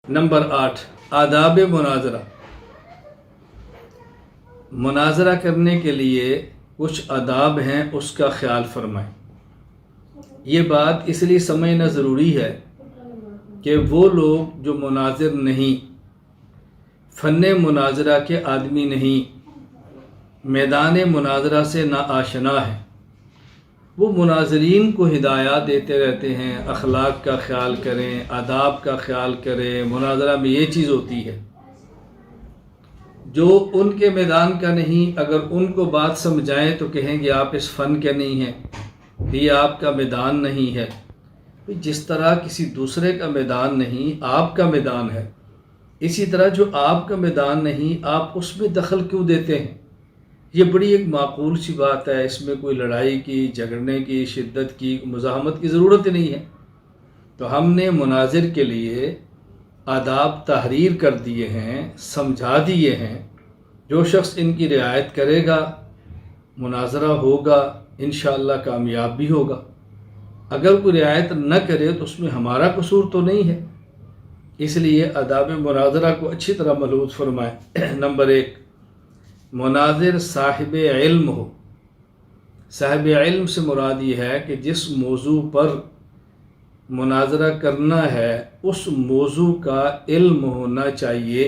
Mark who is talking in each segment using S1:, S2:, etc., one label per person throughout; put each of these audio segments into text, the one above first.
S1: Number 8، آداب مناظرہ۔ مناظرہ کرنے کے لیے کچھ آداب ہیں، اس کا خیال فرمائیں۔ یہ بات اس لیے سمجھنا ضروری ہے کہ وہ لوگ جو مناظر نہیں، فن مناظرہ کے آدمی نہیں، میدان مناظرہ سے نا آشنا ہے، وہ مناظرین کو ہدایات دیتے رہتے ہیں، اخلاق کا خیال کریں، آداب کا خیال کریں، مناظرہ میں یہ چیز ہوتی ہے۔ جو ان کے میدان کا نہیں، اگر ان کو بات سمجھائیں تو کہیں گے آپ اس فن کے نہیں ہیں، یہ آپ کا میدان نہیں ہے۔ جس طرح کسی دوسرے کا میدان نہیں، آپ کا میدان ہے، اسی طرح جو آپ کا میدان نہیں، آپ اس میں دخل کیوں دیتے ہیں؟ یہ بڑی ایک معقول سی بات ہے، اس میں کوئی لڑائی کی، جھگڑنے کی، شدت کی، مزاحمت کی ضرورت ہی نہیں ہے۔ تو ہم نے مناظر کے لیے آداب تحریر کر دیے ہیں، سمجھا دیے ہیں۔ جو شخص ان کی رعایت کرے گا، مناظرہ ہوگا، انشاءاللہ کامیاب بھی ہوگا۔ اگر کوئی رعایت نہ کرے تو اس میں ہمارا قصور تو نہیں ہے، اس لیے آداب مناظرہ کو اچھی طرح ملحوظ فرمائیں۔ نمبر 1، مناظر صاحب علم ہو۔ صاحب علم سے مراد یہ ہے کہ جس موضوع پر مناظرہ کرنا ہے اس موضوع کا علم ہونا چاہیے۔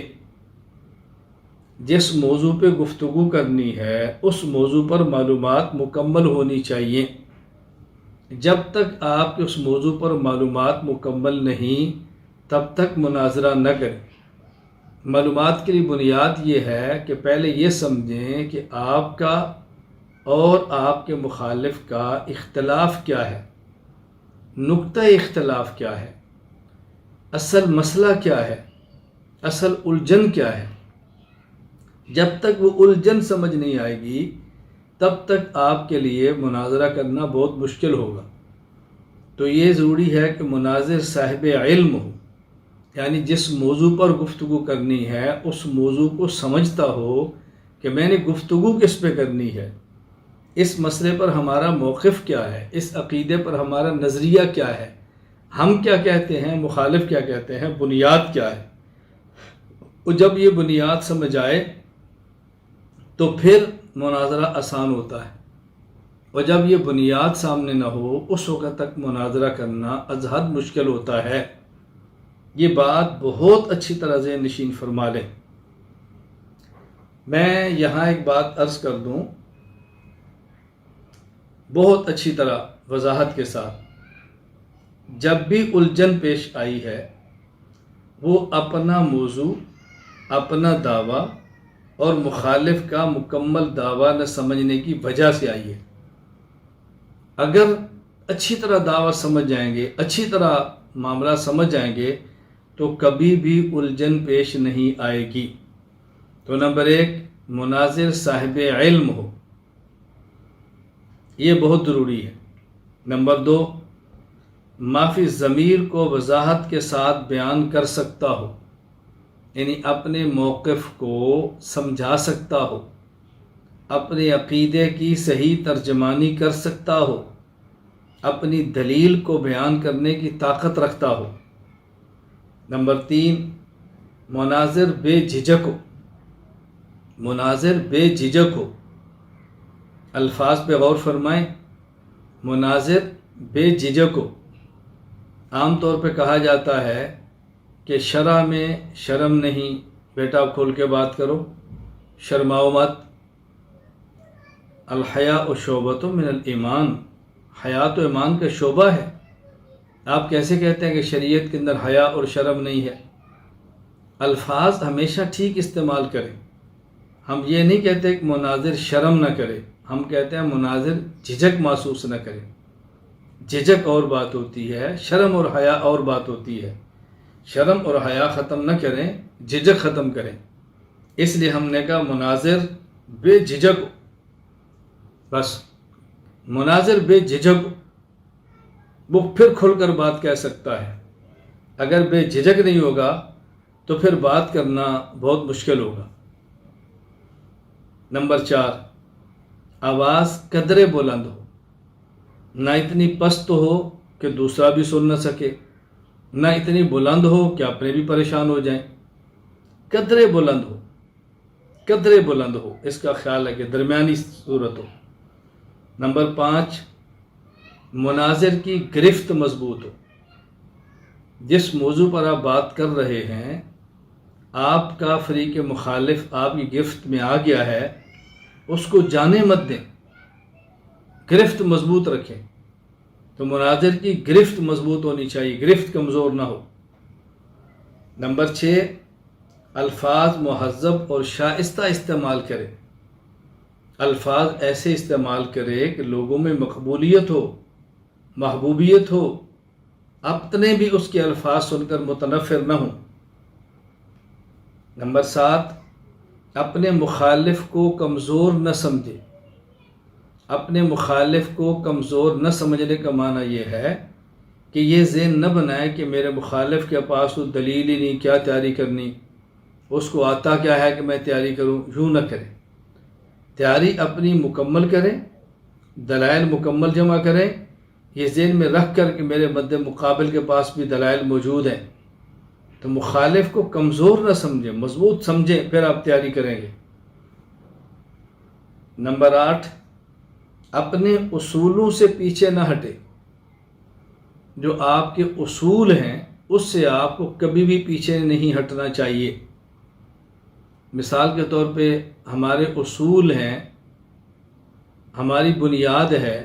S1: جس موضوع پہ گفتگو کرنی ہے اس موضوع پر معلومات مکمل ہونی چاہیے۔ جب تک آپ کے اس موضوع پر معلومات مکمل نہیں، تب تک مناظرہ نہ کریں۔ معلومات کے لیے بنیاد یہ ہے کہ پہلے یہ سمجھیں کہ آپ کا اور آپ کے مخالف کا اختلاف کیا ہے، نقطہ اختلاف کیا ہے، اصل مسئلہ کیا ہے، اصل الجھن کیا ہے۔ جب تک وہ الجھن سمجھ نہیں آئے گی تب تک آپ کے لیے مناظرہ کرنا بہت مشکل ہوگا۔ تو یہ ضروری ہے کہ مناظر صاحب علم ہو، یعنی جس موضوع پر گفتگو کرنی ہے اس موضوع کو سمجھتا ہو کہ میں نے گفتگو کس پہ کرنی ہے، اس مسئلے پر ہمارا موقف کیا ہے، اس عقیدے پر ہمارا نظریہ کیا ہے، ہم کیا کہتے ہیں، مخالف کیا کہتے ہیں، بنیاد کیا ہے۔ اور جب یہ بنیاد سمجھ آئے تو پھر مناظرہ آسان ہوتا ہے، اور جب یہ بنیاد سامنے نہ ہو اس وقت تک مناظرہ کرنا از حد مشکل ہوتا ہے۔ یہ بات بہت اچھی طرح ذہن نشین فرما لیں۔ میں یہاں ایک بات عرض کر دوں بہت اچھی طرح وضاحت کے ساتھ، جب بھی الجھن پیش آئی ہے وہ اپنا موضوع، اپنا دعویٰ اور مخالف کا مکمل دعویٰ نہ سمجھنے کی وجہ سے آئی ہے۔ اگر اچھی طرح دعویٰ سمجھ جائیں گے، اچھی طرح معاملہ سمجھ جائیں گے تو کبھی بھی الجھن پیش نہیں آئے گی۔ تو نمبر 1، مناظر صاحب علم ہو، یہ بہت ضروری ہے۔ نمبر 2، معافی ضمیر کو وضاحت کے ساتھ بیان کر سکتا ہو، یعنی اپنے موقف کو سمجھا سکتا ہو، اپنے عقیدے کی صحیح ترجمانی کر سکتا ہو، اپنی دلیل کو بیان کرنے کی طاقت رکھتا ہو۔ نمبر 3، مناظر بے جھجک ہو۔ مناظر بے جھجک ہو، الفاظ پہ غور فرمائیں، مناظر بے جھجک ہو۔ عام طور پہ کہا جاتا ہے کہ شرع میں شرم نہیں، بیٹا کھول کے بات کرو، شرماؤ مت۔ الحیاء شعبۃ من الایمان، حیا تو ایمان کا شعبہ ہے۔ آپ کیسے کہتے ہیں کہ شریعت کے اندر حیا اور شرم نہیں ہے؟ الفاظ ہمیشہ ٹھیک استعمال کریں۔ ہم یہ نہیں کہتے کہ مناظر شرم نہ کرے، ہم کہتے ہیں مناظر جھجک محسوس نہ کرے۔ جھجک اور بات ہوتی ہے، شرم اور حیا اور بات ہوتی ہے۔ شرم اور حیا ختم نہ کریں، جھجک ختم کریں۔ اس لیے ہم نے کہا مناظر بے جھجک ہو، بس مناظر بے جھجک ہو، وہ پھر کھل کر بات کہہ سکتا ہے۔ اگر بے جھجک نہیں ہوگا تو پھر بات کرنا بہت مشکل ہوگا۔ نمبر 4، آواز قدرے بلند ہو، نہ اتنی پست ہو کہ دوسرا بھی سن نہ سکے، نہ اتنی بلند ہو کہ اپنے بھی پریشان ہو جائیں، قدرے بلند ہو، قدرے بلند ہو، اس کا خیال ہے کہ درمیانی صورت ہو۔ نمبر 5، مناظر کی گرفت مضبوط ہو۔ جس موضوع پر آپ بات کر رہے ہیں، آپ کا فریق مخالف آپ کی گرفت میں آ گیا ہے، اس کو جانے مت دیں، گرفت مضبوط رکھیں۔ تو مناظر کی گرفت مضبوط ہونی چاہیے، گرفت کمزور نہ ہو۔ نمبر 6، الفاظ مہذب اور شائستہ استعمال کرے۔ الفاظ ایسے استعمال کرے کہ لوگوں میں مقبولیت ہو، محبوبیت ہو، اپنے بھی اس کے الفاظ سن کر متنفر نہ ہوں۔ نمبر 7، اپنے مخالف کو کمزور نہ سمجھے۔ اپنے مخالف کو کمزور نہ سمجھنے کا معنی یہ ہے کہ یہ ذہن نہ بنائے کہ میرے مخالف کے پاس تو دلیل ہی نہیں، کیا تیاری کرنی، اس کو آتا کیا ہے کہ میں تیاری کروں۔ یوں نہ کریں، تیاری اپنی مکمل کریں، دلائل مکمل جمع کریں، یہ ذہن میں رکھ کر کہ میرے مد مقابل کے پاس بھی دلائل موجود ہیں۔ تو مخالف کو کمزور نہ سمجھیں، مضبوط سمجھیں، پھر آپ تیاری کریں گے۔ نمبر 8، اپنے اصولوں سے پیچھے نہ ہٹے۔ جو آپ کے اصول ہیں اس سے آپ کو کبھی بھی پیچھے نہیں ہٹنا چاہیے۔ مثال کے طور پہ ہمارے اصول ہیں، ہماری بنیاد ہے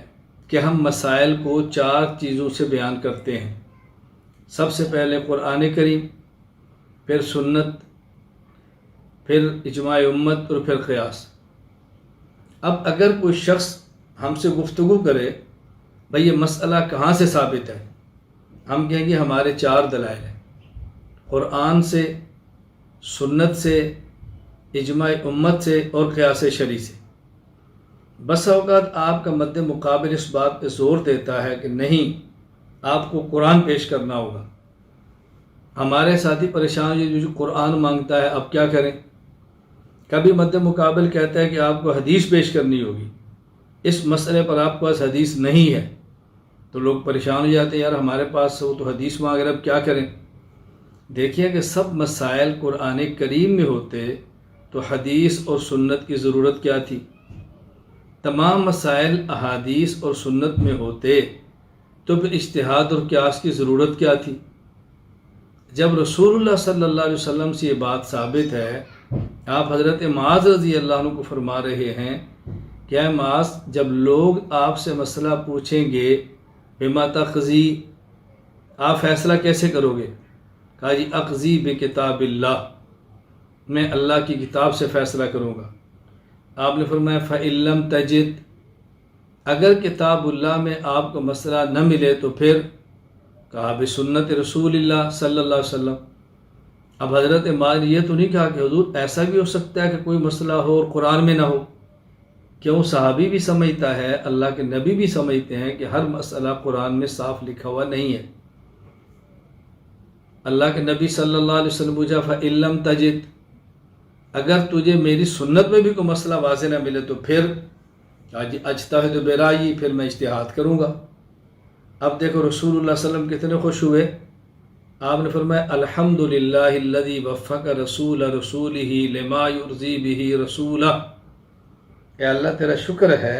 S1: کہ ہم مسائل کو 4 چیزوں سے بیان کرتے ہیں۔ سب سے پہلے قرآن کریم، پھر سنت، پھر اجماع امت اور پھر قیاس۔ اب اگر کوئی شخص ہم سے گفتگو کرے، بھئی یہ مسئلہ کہاں سے ثابت ہے، ہم کہیں گے ہمارے 4 دلائل ہیں، قرآن سے، سنت سے، اجماع امت سے اور قیاس شرعی سے۔ بس اوقات آپ کا مد مقابل اس بات پہ زور دیتا ہے کہ نہیں، آپ کو قرآن پیش کرنا ہوگا۔ ہمارے ساتھی پریشان جو قرآن مانگتا ہے، اب کیا کریں؟ کبھی مد مقابل کہتا ہے کہ آپ کو حدیث پیش کرنی ہوگی، اس مسئلے پر آپ کے پاس حدیث نہیں ہے، تو لوگ پریشان ہو جاتے ہیں، یار ہمارے پاس ہو تو حدیث مانگ رہے، اب کیا کریں؟ دیکھیے کہ سب مسائل قرآن کریم میں ہوتے تو حدیث اور سنت کی ضرورت کیا تھی؟ تمام مسائل احادیث اور سنت میں ہوتے تو پھر اجتہاد اور قیاس کی ضرورت کیا تھی؟ جب رسول اللہ صلی اللہ علیہ وسلم سے یہ بات ثابت ہے، آپ حضرت معاذ رضی اللہ عنہ کو فرما رہے ہیں کہ اے معاذ، جب لوگ آپ سے مسئلہ پوچھیں گے، بما تقضی، آپ فیصلہ کیسے کرو گے؟ کہا جی اقضی بکتاب اللہ، میں اللہ کی کتاب سے فیصلہ کروں گا۔ آپ نے فرمایا فَإِن لَّمْ تَجِدْ، اگر کتاب اللہ میں آپ کو مسئلہ نہ ملے تو پھر؟ کہا بسنت رسول اللہ صلی اللہ علیہ وسلم۔ اب حضرت معاذ نے یہ تو نہیں کہا کہ حضور ایسا بھی ہو سکتا ہے کہ کوئی مسئلہ ہو اور قرآن میں نہ ہو؟ کیوں؟ صحابی بھی سمجھتا ہے، اللہ کے نبی بھی سمجھتے ہیں کہ ہر مسئلہ قرآن میں صاف لکھا ہوا نہیں ہے۔ اللہ کے نبی صلی اللہ علیہ وسلم پوچھا فَإِن لَّمْ تَجِدْ، اگر تجھے میری سنت میں بھی کوئی مسئلہ واضح نہ ملے تو پھر؟ آج اجتہد برائیی، پھر میں اجتہاد کروں گا۔ اب دیکھو رسول اللہ صلی اللہ علیہ وسلم کتنے خوش ہوئے، آپ نے فرمایا الحمدللہ الذی وفق رسول رسولہ لما یرضی بہ رسولہ، اے اللہ تیرا شکر ہے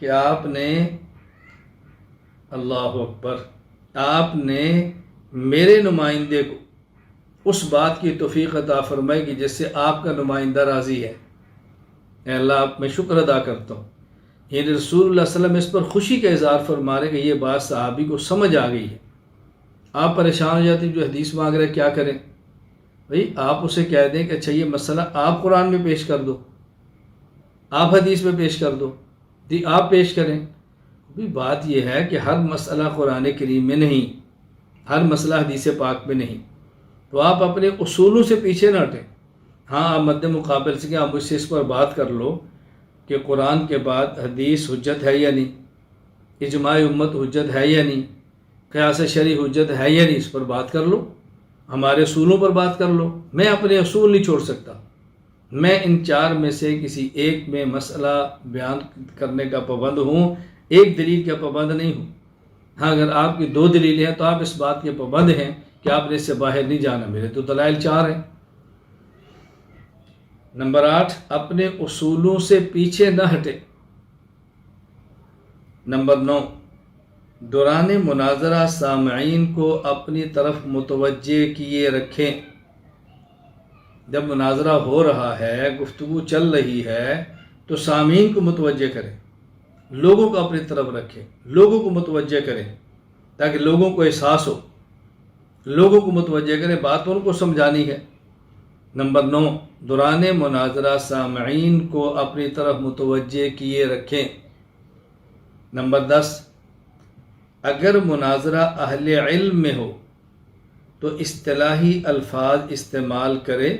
S1: کہ آپ نے، اللہ اکبر، آپ نے میرے نمائندے کو اس بات کی توفیق عطا فرمائی کہ جس سے آپ کا نمائندہ راضی ہے۔ اے اللہ، آپ میں شکر ادا کرتا ہوں۔ یعنی رسول اللہ صلی اللہ علیہ وسلم اس پر خوشی کا اظہار فرما رہے کہ یہ بات صحابی کو سمجھ آ گئی ہے۔ آپ پریشان ہو جاتے ہیں، جو حدیث مانگ رہے کیا کریں؟ بھئی آپ اسے کہہ دیں کہ اچھا یہ مسئلہ آپ قرآن میں پیش کر دو، آپ حدیث میں پیش کر دو، آپ پیش کریں۔ بھی بات یہ ہے کہ ہر مسئلہ قرآن کریم میں نہیں، ہر مسئلہ حدیث پاک میں نہیں، تو آپ اپنے اصولوں سے پیچھے نہ ہٹیں۔ ہاں، آپ مد مقابل سے کہ آپ مجھ سے اس پر بات کر لو کہ قرآن کے بعد حدیث حجت ہے یا نہیں، اجماع امت حجت ہے یا نہیں، قیاس شرعی حجت ہے یا نہیں، اس پر بات کر لو، ہمارے اصولوں پر بات کر لو۔ میں اپنے اصول نہیں چھوڑ سکتا، میں ان 4 میں سے کسی ایک میں مسئلہ بیان کرنے کا پابند ہوں، ایک دلیل کا پابند نہیں ہوں۔ ہاں اگر آپ کی 2 دلیلیں ہیں تو آپ اس بات کے پابند ہیں کہ آپ نے اس سے باہر نہیں جانا، میرے تو دلائل 4 ہیں۔ نمبر 8، اپنے اصولوں سے پیچھے نہ ہٹے۔ نمبر 9، دوران مناظرہ سامعین کو اپنی طرف متوجہ کیے رکھیں۔ جب مناظرہ ہو رہا ہے، گفتگو چل رہی ہے، تو سامعین کو متوجہ کریں، لوگوں کو اپنی طرف رکھیں، لوگوں کو متوجہ کریں تاکہ لوگوں کو احساس ہو، لوگوں کو متوجہ کریں، بات ان کو سمجھانی ہے۔ نمبر 9، دوران مناظرہ سامعین کو اپنی طرف متوجہ کیے رکھیں۔ نمبر 10، اگر مناظرہ اہل علم میں ہو تو اصطلاحی الفاظ استعمال کرے،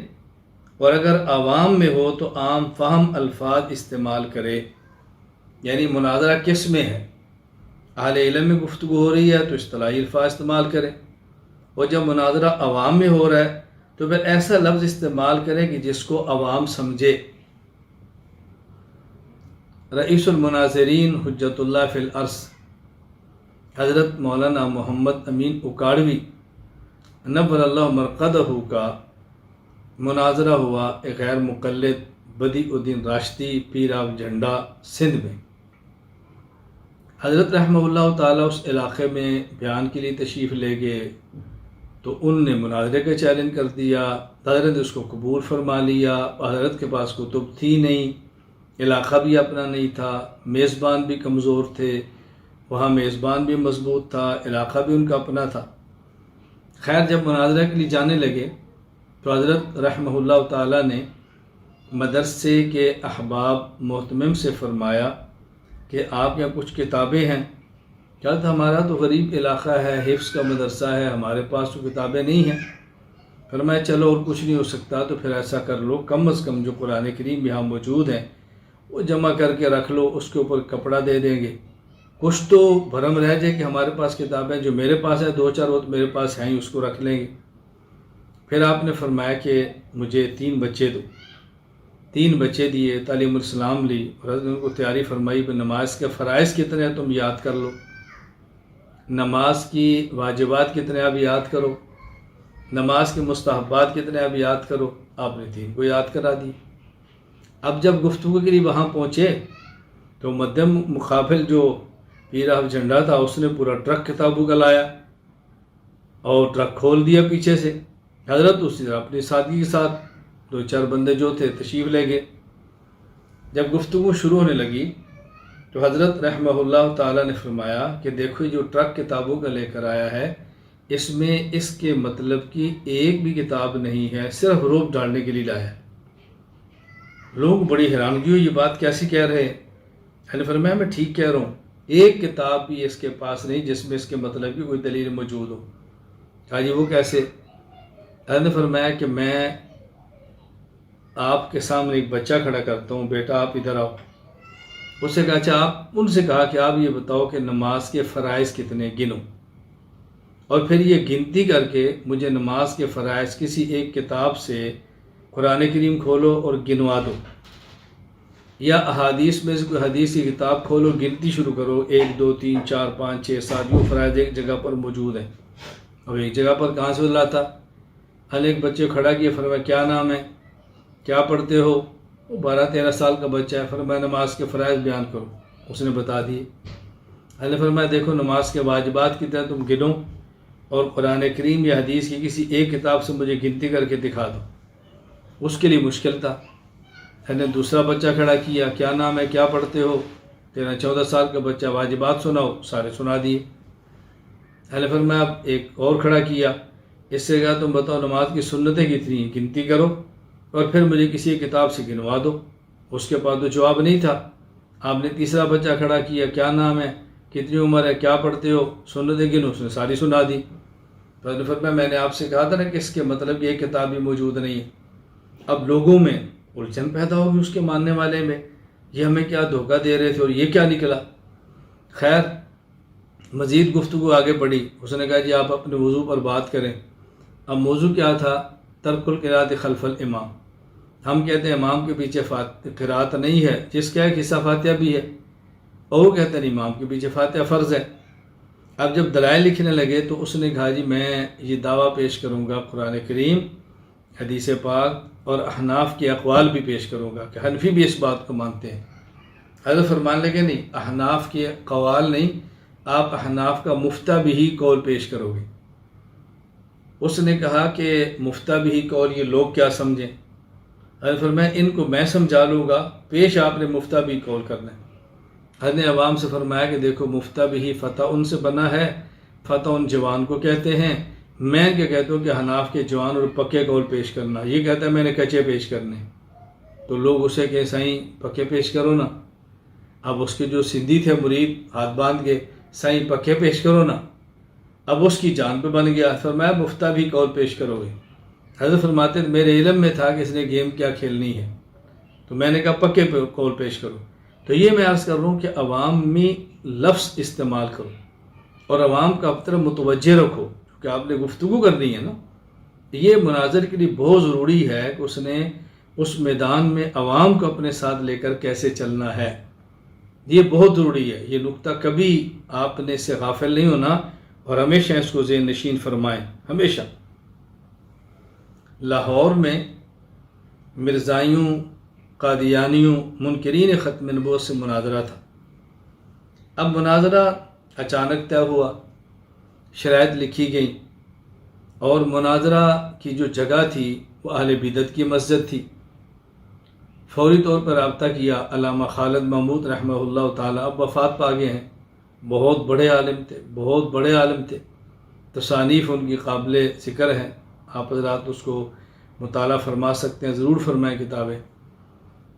S1: اور اگر عوام میں ہو تو عام فہم الفاظ استعمال کرے۔ یعنی مناظرہ کس میں ہے؟ اہل علم میں گفتگو ہو رہی ہے تو اصطلاحی الفاظ استعمال کرے، اور جب مناظرہ عوام میں ہو رہا ہے تو پھر ایسا لفظ استعمال کرے کہ جس کو عوام سمجھے۔ رئیس المناظرین حجت اللہ فی الارض حضرت مولانا محمد امین اکاڑوی نور اللہ مرقدہ کا مناظرہ ہوا ایک غیر مقلد Badie Uddin Rashdi Pir of جھنڈا سندھ میں۔ حضرت رحمہ اللہ تعالیٰ اس علاقے میں بیان کے لیے تشریف لے گئے تو ان نے مناظرے کا چیلنج کر دیا، حضرت نے اس کو قبول فرما لیا۔ حضرت کے پاس کتب تھی نہیں، علاقہ بھی اپنا نہیں تھا، میزبان بھی کمزور تھے، وہاں میزبان بھی مضبوط تھا، علاقہ بھی ان کا اپنا تھا۔ خیر جب مناظرہ کے لیے جانے لگے تو حضرت رحمہ اللہ تعالیٰ نے مدرسے کے احباب محتمم سے فرمایا کہ آپ یہاں کچھ کتابیں ہیں؟ کیا تھا ہمارا تو غریب علاقہ ہے، حفظ کا مدرسہ ہے، ہمارے پاس تو کتابیں نہیں ہیں۔ فرمایا چلو اور کچھ نہیں ہو سکتا تو پھر ایسا کر لو، کم از کم جو قرآن کریم یہاں موجود ہیں وہ جمع کر کے رکھ لو، اس کے اوپر کپڑا دے دیں گے، کچھ تو بھرم رہ جائے کہ ہمارے پاس کتابیں جو میرے پاس ہے 2-4 وہ تو میرے پاس ہیں ہی، اس کو رکھ لیں گے۔ پھر آپ نے فرمایا کہ مجھے 3 بچے دو۔ 3 بچے دیے، تعلیم الاسلام لی، اور حضرت نے ان کو تیاری فرمائی کہ نماز کے فرائض کتنے ہیں تم یاد کر لو، نماز کی واجبات کتنے آپ یاد کرو، نماز کے مستحبات کتنے آپ یاد کرو۔ آپ نے 3 کو یاد کرا دی۔ اب جب گفتگو کے لیے وہاں پہنچے تو مدھم مقابل جو پیر آف جھنڈا تھا اس نے پورا ٹرک کتابوں کا لایا اور ٹرک کھول دیا پیچھے سے۔ حضرت اسی طرح اپنی سادگی کے ساتھ 2-4 بندے جو تھے تشریف لے گئے۔ جب گفتگو شروع ہونے لگی تو حضرت رحمہ اللہ تعالیٰ نے فرمایا کہ دیکھو جو ٹرک کتابوں کا لے کر آیا ہے اس میں اس کے مطلب کی ایک بھی کتاب نہیں ہے، صرف روپ ڈالنے کے لیے لایا ہے۔ لوگ بڑی حیرانگی ہوئی، یہ بات کیسی کہہ رہے ہیں؟ میں نے فرمایا میں ٹھیک کہہ رہا ہوں، ایک کتاب بھی اس کے پاس نہیں جس میں اس کے مطلب کی کوئی دلیل موجود ہو۔ کہا جی وہ کیسے؟ میں نے فرمایا کہ میں آپ کے سامنے ایک بچہ کھڑا کرتا ہوں، بیٹا آپ ادھر آؤ۔ اس سے کہا اچھا آپ ان سے کہا کہ آپ یہ بتاؤ کہ نماز کے فرائض کتنے گنو، اور پھر یہ گنتی کر کے مجھے نماز کے فرائض کسی ایک کتاب سے قرآن کریم کھولو اور گنوا دو، یا احادیث میں سے کوئی حدیث کی کتاب کھولو، گنتی شروع کرو، 1 2 3 4 5 6 7 یہ فرائض ایک جگہ پر موجود ہیں۔ اب ایک جگہ پر کہاں سے لاتا؟ ہر ایک بچے کھڑا کیا، فرمایا کیا نام ہے، کیا پڑھتے ہو؟ وہ 12-13 سال کا بچہ ہے۔ فرمایا نماز کے فرائض بیان کرو، اس نے بتا دیے۔ نے فرمایا دیکھو نماز کے واجبات کی طرح تم گنو اور قرآن کریم یا حدیث کی کسی ایک کتاب سے مجھے گنتی کر کے دکھا دو۔ اس کے لیے مشکل تھا۔ نے دوسرا بچہ کھڑا کیا، کیا نام ہے، کیا پڑھتے ہو؟ 13-14 سال کا بچہ، واجبات سناؤ، سارے سنا دیے۔ نے فرمایا اب ایک اور کھڑا کیا، اس سے کہا تم بتاؤ نماز کی سنتیں کتنی ہیں، گنتی کرو اور پھر مجھے کسی کتاب سے گنوا دو۔ اس کے بعد تو جواب نہیں تھا۔ آپ نے تیسرا بچہ کھڑا کیا، کیا نام ہے، کتنی عمر ہے، کیا پڑھتے ہو، سنتیں گنو، اس نے ساری سنا دی۔ تو نے فرمایا میں نے آپ سے کہا تھا نا کہ اس کے مطلب یہ کتاب بھی موجود نہیں ہے۔ اب لوگوں میں الجھن پیدا ہوگی اس کے ماننے والے میں، یہ ہمیں کیا دھوکہ دے رہے تھے اور یہ کیا نکلا۔ خیر مزید گفتگو آگے بڑھی، اس نے کہا جی آپ اپنے وضو پر بات کریں۔ اب موضوع کیا تھا؟ ترک القراءۃ خلف الامام۔ ہم کہتے ہیں امام کے پیچھے قراءت نہیں ہے، جس کا ایک حصہ فاتحہ بھی ہے، اور وہ کہتے ہیں امام کے پیچھے فاتحہ فرض ہے۔ اب جب دلائل لکھنے لگے تو اس نے کہا جی میں یہ دعویٰ پیش کروں گا قرآن کریم، حدیث پاک اور احناف کے اقوال بھی پیش کروں گا کہ حنفی بھی اس بات کو مانتے ہیں۔ حضرت فرمانے لگے نہیں، احناف کے قوال نہیں، آپ احناف کا مفتہ بھی قول پیش کرو گے۔ اس نے کہا کہ مفتہ بھی قول یہ لوگ کیا سمجھیں؟ حضرت فرمایا ان کو میں سمجھا لوں گا، پیش آپ نے مفتہ بھی قول کرنا ہے۔ حضرت نے عوام سے فرمایا کہ دیکھو مفتہ بھی فتح ان سے بنا ہے، فتح ان جوان کو کہتے ہیں، میں کیا کہتا ہوں کہ حناف کے جوان اور پکے قول پیش کرنا، یہ کہتا ہے میں نے کچے پیش کرنے، تو لوگ اسے کہ سائیں پکے پیش کرو نا۔ اب اس کے جو سندھی تھے مرید ہاتھ باندھ کے سائیں پکے پیش کرو نا، اب اس کی جان پہ بن گیا۔ فرمایا مفتہ بھی قول پیش کرو گے؟ حضرت فرماتے ہیں میرے علم میں تھا کہ اس نے گیم کیا کھیلنی ہے، تو میں نے کہا پکے قول پیش کرو۔ تو یہ میں عرض کر رہا ہوں کہ عوامی لفظ استعمال کرو اور عوام کا اپنی طرف متوجہ رکھو، کیونکہ آپ نے گفتگو کرنی ہے نا۔ یہ مناظر کے لیے بہت ضروری ہے کہ اس نے اس میدان میں عوام کو اپنے ساتھ لے کر کیسے چلنا ہے، یہ بہت ضروری ہے۔ یہ نقطہ کبھی آپ نے اس سے غافل نہیں ہونا اور ہمیشہ اس کو ذہن نشین فرمائیں۔ ہمیشہ لاہور میں مرزائیوں، قادیانیوں، منکرین ختم نبوت سے مناظرہ تھا۔ اب مناظرہ اچانک طے ہوا، شرائط لکھی گئی، اور مناظرہ کی جو جگہ تھی وہ اہل بدعت کی مسجد تھی۔ فوری طور پر رابطہ کیا علامہ خالد محمود رحمہ اللہ تعالیٰ، اب وفات پا گئے ہیں، بہت بڑے عالم تھے، بہت بڑے عالم تھے، تصانیف ان کی قابل ذکر ہیں، آپ حضرات اس کو مطالعہ فرما سکتے ہیں، ضرور فرمائیں کتابیں۔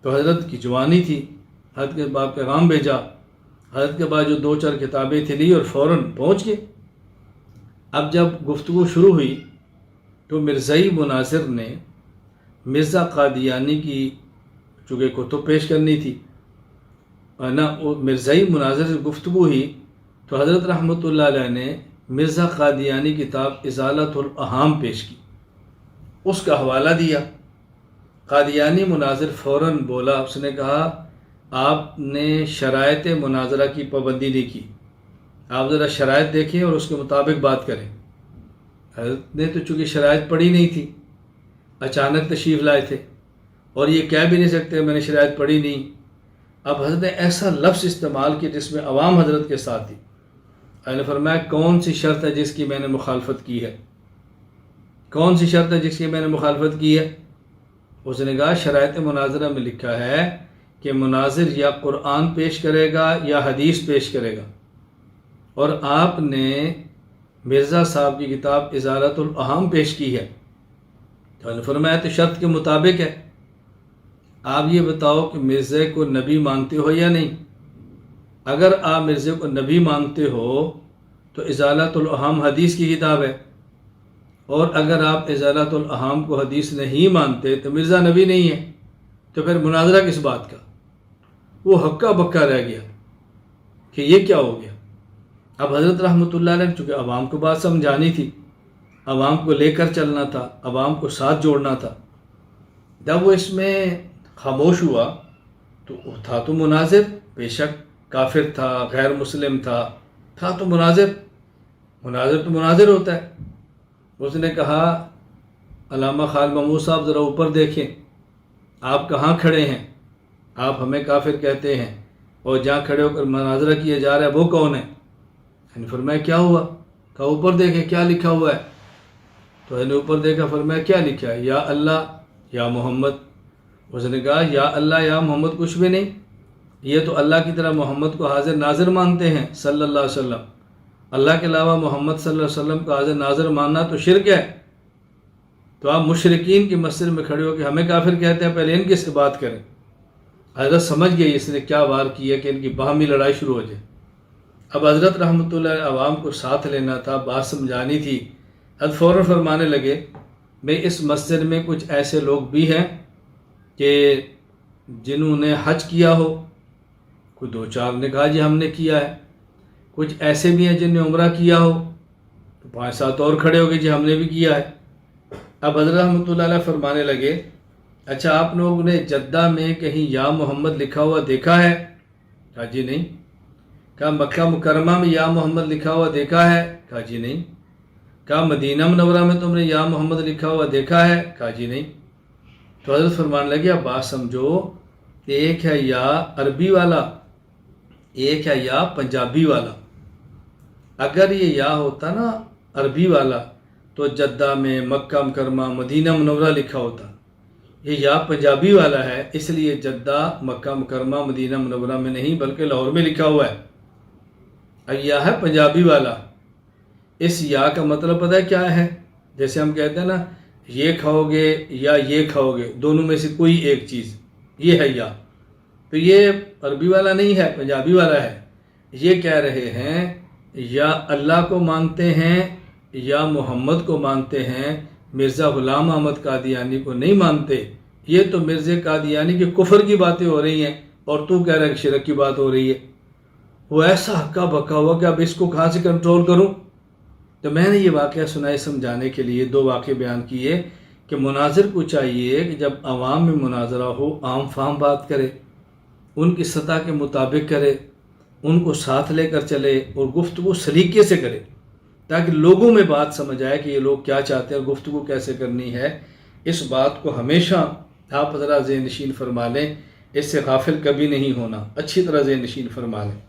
S1: تو حضرت کی جوانی تھی، حضرت کے بعد پیغام بھیجا، حضرت کے بعد جو 2-4 کتابیں تھی لی اور فوراً پہنچ گئے۔ اب جب گفتگو شروع ہوئی تو مرزائی مناظر نے مرزا قادیانی کی چونکہ کتب پیش کرنی تھی نا، وہ مرزائی مناظر سے گفتگو ہوئی تو حضرت رحمۃ اللہ علیہ نے مرزا قادیانی کتاب ازالۃ الاحام پیش کی، اس کا حوالہ دیا۔ قادیانی مناظر فوراً بولا، اس نے کہا آپ نے شرائط مناظرہ کی پابندی نہیں کی، آپ ذرا شرائط دیکھیں اور اس کے مطابق بات کریں۔ حضرت نے تو چونکہ شرائط پڑھی نہیں تھی، اچانک تشریف لائے تھے اور یہ کہہ بھی نہیں سکتے میں نے شرائط پڑھی نہیں۔ اب حضرت نے ایسا لفظ استعمال کیا جس میں عوام حضرت کے ساتھ تھی۔ حضرت نے فرمایا کون سی شرط ہے جس کی میں نے مخالفت کی ہے؟ کون سی شرط ہے جس کی میں نے مخالفت کی ہے؟ اس نے کہا شرائط مناظرہ میں لکھا ہے کہ مناظر یا قرآن پیش کرے گا یا حدیث پیش کرے گا، اور آپ نے مرزا صاحب کی کتاب ازالۃ الاحام پیش کی ہے۔ تو فرمایا تو شرط کے مطابق ہے، آپ یہ بتاؤ کہ مرزے کو نبی مانتے ہو یا نہیں؟ اگر آپ مرزے کو نبی مانتے ہو تو ازالۃ الاحام حدیث کی کتاب ہے، اور اگر آپ ازالۃ الاحام کو حدیث نہیں مانتے تو مرزا نبی نہیں ہے، تو پھر مناظرہ کس بات کا؟ وہ ہکا بکا رہ گیا کہ یہ کیا ہو گیا۔ اب حضرت رحمۃ اللہ علیہ چونکہ عوام کو بات سمجھانی تھی، عوام کو لے کر چلنا تھا، عوام کو ساتھ جوڑنا تھا، جب وہ اس میں خاموش ہوا تو تھا تو مناظر، بے شک کافر تھا، غیر مسلم تھا تو مناظر تو مناظر ہوتا ہے۔ اس نے کہا علامہ خالد محمود صاحب ذرا اوپر دیکھیں، آپ کہاں کھڑے ہیں؟ آپ ہمیں کافر کہتے ہیں اور جہاں کھڑے ہو کر مناظرہ کیا جا رہا ہے وہ کون ہے؟ فرمایا کیا ہوا؟ کہا اوپر دیکھیں کیا لکھا ہوا ہے۔ تو نے اوپر دیکھا، فرمایا کیا لکھا ہے؟ یا اللہ یا محمد۔ اس نے کہا یا اللہ یا محمد کچھ بھی نہیں، یہ تو اللہ کی طرح محمد کو حاضر ناظر مانتے ہیں صلی اللہ علیہ وسلم، اللہ کے علاوہ محمد صلی اللہ علیہ وسلم کو حاضر ناظر ماننا تو شرک ہے۔ تو آپ مشرکین کی مسجد میں کھڑے ہو کہ ہمیں کافر کہتے ہیں، پہلے ان کی سے بات کریں۔ حضرت سمجھ گئی اس نے کیا وار کیا کہ ان کی باہمی لڑائی شروع ہو جائے۔ اب حضرت رحمۃ اللہ عوام کو ساتھ لینا تھا، بات سمجھانی تھی۔ حضرت فوراً فرمانے لگے میں اس مسجد میں کچھ ایسے لوگ بھی ہیں کہ جنہوں نے حج کیا ہو، کوئی 2-4 نے کہا جی ہم نے کیا ہے، کچھ ایسے بھی ہیں جن نے عمرہ کیا ہو، تو 5-7 اور کھڑے ہو گئے جی ہم نے بھی کیا ہے۔ اب حضرت رحمۃ اللہ علیہ فرمانے لگے اچھا آپ لوگوں نے جدہ میں کہیں یا محمد لکھا ہوا دیکھا ہے؟ کہا جی نہیں۔ کہا مکہ مکرمہ میں یا محمد لکھا ہوا دیکھا ہے؟ کہا جی نہیں۔ کہا مدینہ منورہ میں تم نے یا محمد لکھا ہوا دیکھا ہے؟ کہا جی نہیں۔ تو حضرت فرمانے لگے اب بات سمجھو، ایک ہے یا عربی والا، ایک ہے یا پنجابی والا۔ اگر یہ یا ہوتا نا عربی والا تو جدہ میں، مکہ مکرمہ، مدینہ منورہ لکھا ہوتا۔ یہ یا پنجابی والا ہے، اس لیے جدہ، مکہ مکرمہ، مدینہ منورہ میں نہیں بلکہ لاہور میں لکھا ہوا ہے۔ اب یا ہے پنجابی والا، اس یا کا مطلب پتہ ہے کیا ہے؟ جیسے ہم کہتے ہیں نا یہ کھاؤ گے یا یہ کھاؤ گے، دونوں میں سے کوئی ایک چیز، یہ ہے یا۔ تو یہ عربی والا نہیں ہے، پنجابی والا ہے۔ یہ کہہ رہے ہیں یا اللہ کو مانتے ہیں یا محمد کو مانتے ہیں، مرزا غلام احمد قادیانی کو نہیں مانتے۔ یہ تو مرزا قادیانی کے کفر کی باتیں ہو رہی ہیں اور تو کہہ رہا ہے کہ شرک کی بات ہو رہی ہے۔ وہ ایسا ہکا بکا ہوا کہ اب اس کو کہاں سے کنٹرول کروں؟ تو میں نے یہ واقعہ سنائے سمجھانے کے لیے 2 واقعے بیان کیے کہ مناظر کو چاہیے کہ جب عوام میں مناظرہ ہو عام فہم بات کرے، ان کی سطح کے مطابق کرے، ان کو ساتھ لے کر چلے اور گفتگو سلیقے سے کرے تاکہ لوگوں میں بات سمجھ آئے کہ یہ لوگ کیا چاہتے ہیں اور گفتگو کیسے کرنی ہے۔ اس بات کو ہمیشہ آپ ذرا ذہن نشین فرما لیں، اس سے غافل کبھی نہیں ہونا، اچھی طرح ذہن نشین فرما لیں۔